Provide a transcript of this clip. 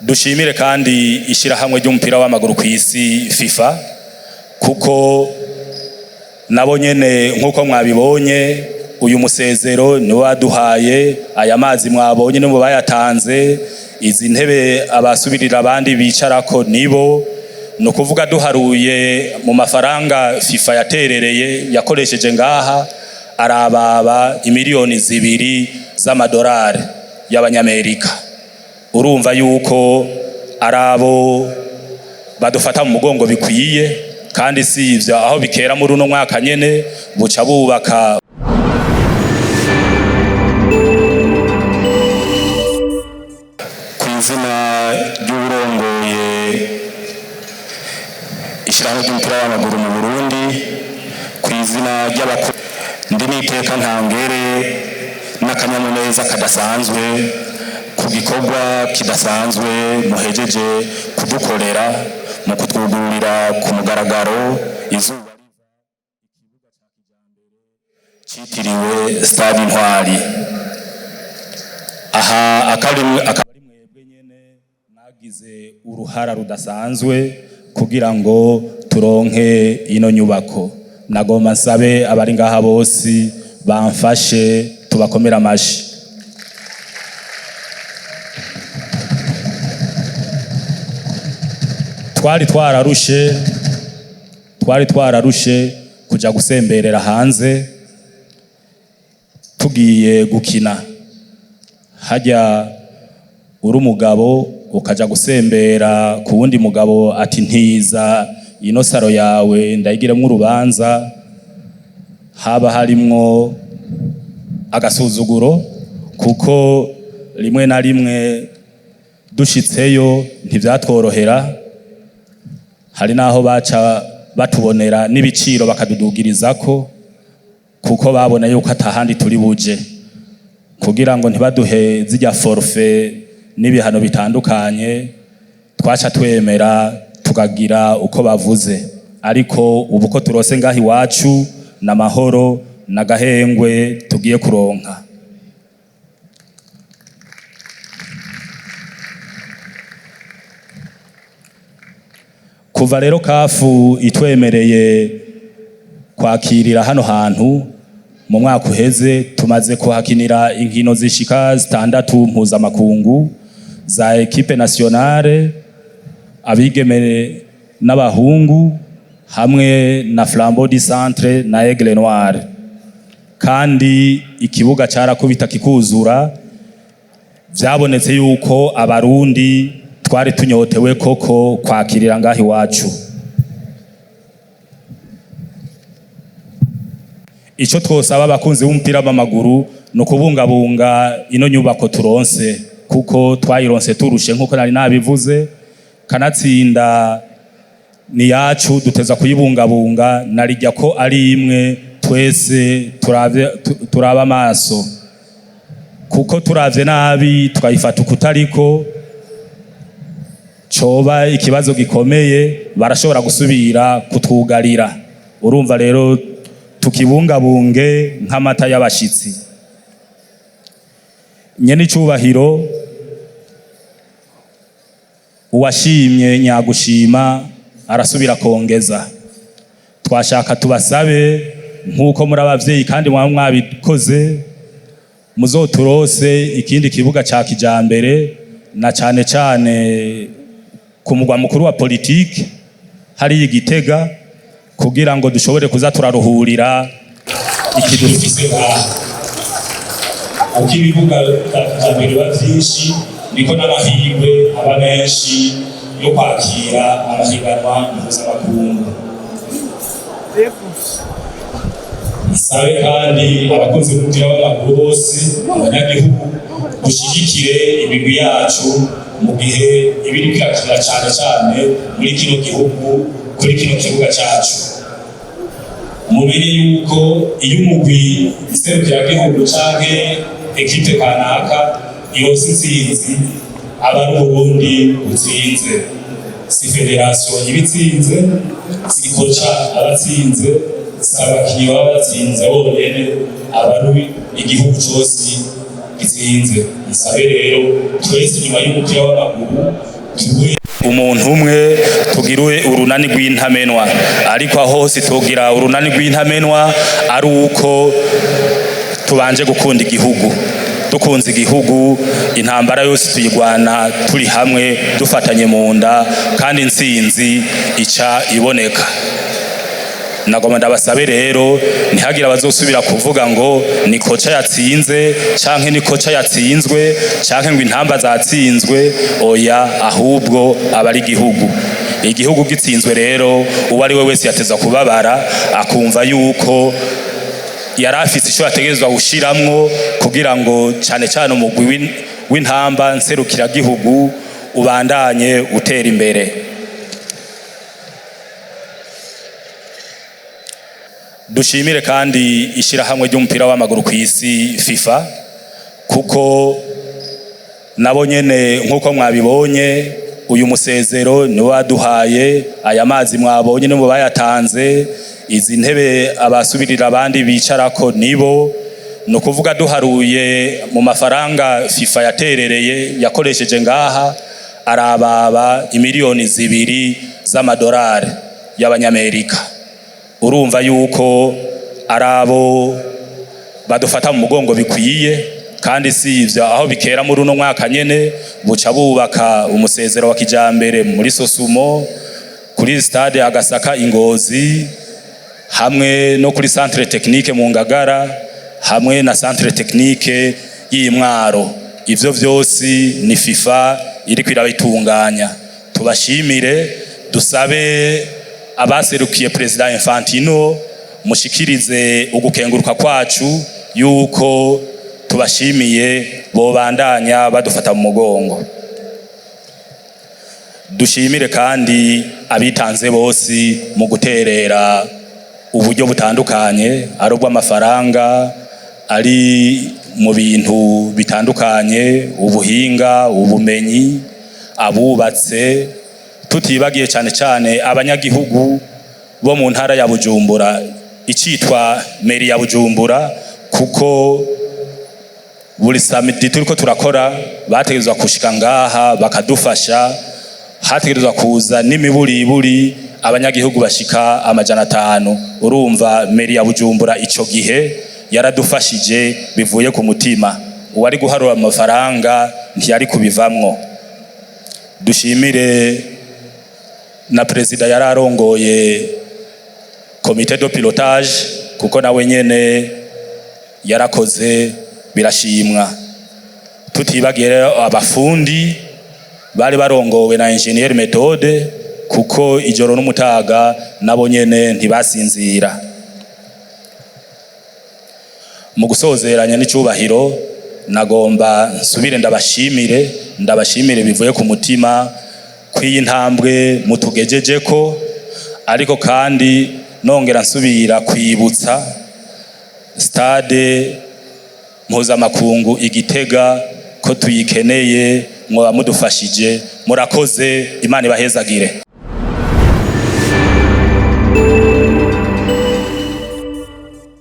dushimire kandi ishirahamwe ry'umupira w'amaguru ku isi FIFA kuko nabo nyene nkuko mwabibonye uyu musezero ni waduhaye aya mazi mwabonye no bayatanze izi ntebe abasubirira abandi bicarako nibo no kuvuga duharuye mu mafaranga FIFA yaterereye yakoresheje ngaha arababa imiliyoni 2 z'amadolari y'abanyamerika. Urumva yuko arabo badufata mu mugongo bikwiye kandi si ivyo aho bikera muri uno mwaka nyene buca bubaka kw'izina ry'urongoye ishirahamwe ry'umupira w'amaguru mu Burundi kw'izina ry'abakuru ndi n'iteka ntangere n'akanyamuneza kadasanzwe ku gikorwa kidasanzwe muhejeje kudukorera mu kutwugurira ku mugaragaro izuba ikibuga cya kijambere citiriwe Stade Intwari. Aha akari mwebwe nyene mwagize uruhara rudasanzwe kugira ngo turonke ino nyubako. Nagomba nsabe abari ngaha bose bamfashe tubakomera amashi. Twari twararushe kuja gusemberera hanze tugiye gukina hajya uri umugabo ukaja gusembera ku wundi mugabo ati ntiza ino saro yawe ndayigiremo urubanza haba harimwo agasuzuguro kuko rimwe na rimwe dushitseyo ntivyatworohera. Hari naho baca batubonera n'ibiciro bakadudugirizako kuko babona yuko atahandi turi buje kugira ngo ntibaduhe zijya forfait n'ibihano bitandukanye twaca twemera tukagira uko bavuze. Ariko ubu ko turose ngahi wacu na mahoro na gahengwe tugiye kuronka. Kuva rero kafu itwemereye kwakirira hano hantu mu mwaka uheze tumaze kuhakinira inkino zishika 6 mpuzamakungu za equipe nationale abigemere n'abahungu hamwe na Flambeau du Centre na Aigle Noir, kandi ikibuga carakubita kikuzura. Vyabonetse yuko abarundi twari tunyotewe koko kwakirira ngahi wacu. Ico twosaba abakunzi b'umupira w'amaguru no kubungabunga ino nyubako turonse kuko twayironse turushe nkuko nari nabivuze, kanatsinda ni yacu duteza kuyibungabunga narijya ko ari imwe twese turaba amaso kuko turavye nabi tukayifata ukutariko coba ikibazo gikomeye barashobora gusubira kutwugarira. Urumva rero tukibungabunge nk'amata y'abashitsi. Nyene icubahiro uwashimye nyagushima arasubira kongeza. Twashaka tubasabe nkuko muri abavyeyi kandi mwabikoze muzoturose ikindi kibuga ca kijambere na cane cane ku mugwa mukuru wa politiki hari Igitega kugira ngo dushobore kuza turaruhurira ikidufise uko ibibuga kijambere bavyinshi niko n'amahirwe aba menshi yo kwakira amahiganwa mpuzamakungu. Sabe kandi abakozi b'umupira w'amaguru bose abanyagihugu dushigikire imigwi yacu mu gihe ibiri kwakira cyane muri kino gihugu kuri kino kibuga cyacu. Mumenye yuko iyo umugwi iserukira gihugu canke ekipe kanaka yose intsinzi aba ari Burundi butsinze, si federation ibitsinze, si koca abatsinze, si abakinyi baba batsinze bonyene, aba ari igihugu cyose izinze. Nsabe rero twese nyuma y'umupira w'amaguru tube umuntu umwe, tugirwe urunani rw'intamenwa, ariko aho hose tugira urunani rw'intamenwa ari uko tubanje gukunda igihugu. Dukunze igihugu, intambara yose tuyigwana turi hamwe dufatanye mu nda, kandi intsinzi ica iboneka. Nagomba ndabasabe rero ntihagire abazosubira kuvuga ngo ni koca yatsinze canke ni koca yatsinzwe canke ngo intamba zatsinzwe. Oya, ahubwo abari igihugu gitsinzwe rero uwo ari we wese yateza kubabara, akumva yuko yari afite icyo yategerezwa gushiramwo kugira ngo cyane cyane umugwi w'intamba nserukiragihugu ubandanye utera imbere. Dushimire kandi ishirahamwe ry'umupira w'amaguru ku isi FIFA, kuko nabo nyene nkuko mwabibonye uyu musezero ni waduhaye, aya mazi mwabonye nibo bayatanze, izi ntebe abasubirira abandi bicarako nibo. No kuvuga duharuye mu mafaranga FIFA yaterereye yakoresheje ngaha arababa imiliyoni 2 z'amadolari y'abanyamerika. Urumva yuko arabo badufata mu mugongo bikwiye, kandi si ivyo aho bikera muri uno mwaka nyene buca bubaka umusezero wa kijambere muri Sosumo, kuri stade Agasaka Ingozi, hamwe no kuri centre technique mu Ngagara, hamwe na centre technique y'Imwaro. Ivyo vyose ni FIFA iri kwirabitunganya. Tubashimire, dusabe abaserukiye President Infantino mushikirize ugukenguruka kwacu yuko tubashimiye bobandanya badufata mu mugongo. Dushimire kandi abitanze bose mu guterera uburyo butandukanye, ari ubw'amafaranga, ari mu bintu bitandukanye, ubuhinga, ubumenyi, abubatse, tutibagiye cyane cyane abanyagihugu bo mu ntara ya Bujumbura, icitwa meri ya Bujumbura, kuko buri samedi turiko turakora bategerezwa kushika ngaha bakadufasha. Hategerezwa kuza n'imiburiburi abanyagihugu bashika 500. Urumva meri ya Bujumbura ico gihe yaradufashije bivuye ku mutima, uwari guharura amafaranga ntiyari kubivamwo. Dushimire na President yararongoye komite de pilotage, kuko nawe nyene yarakoze birashimwa. Tutibagiye abafundi bari barongowe na Engineer Methode, kuko ijoro n'umutaga nabo nyene ntibasinzira. Mu gusozeranya n'icubahiro nagomba nsubire ndabashimire bivuye ku mutima kw'iyi ntambwe mutugejejeko, ariko kandi nongera nsubira kwibutsa stade mpuzamakungu Igitega ko tuyikeneye, mwoba mudufashije. Murakoze, Imana ibahezagire.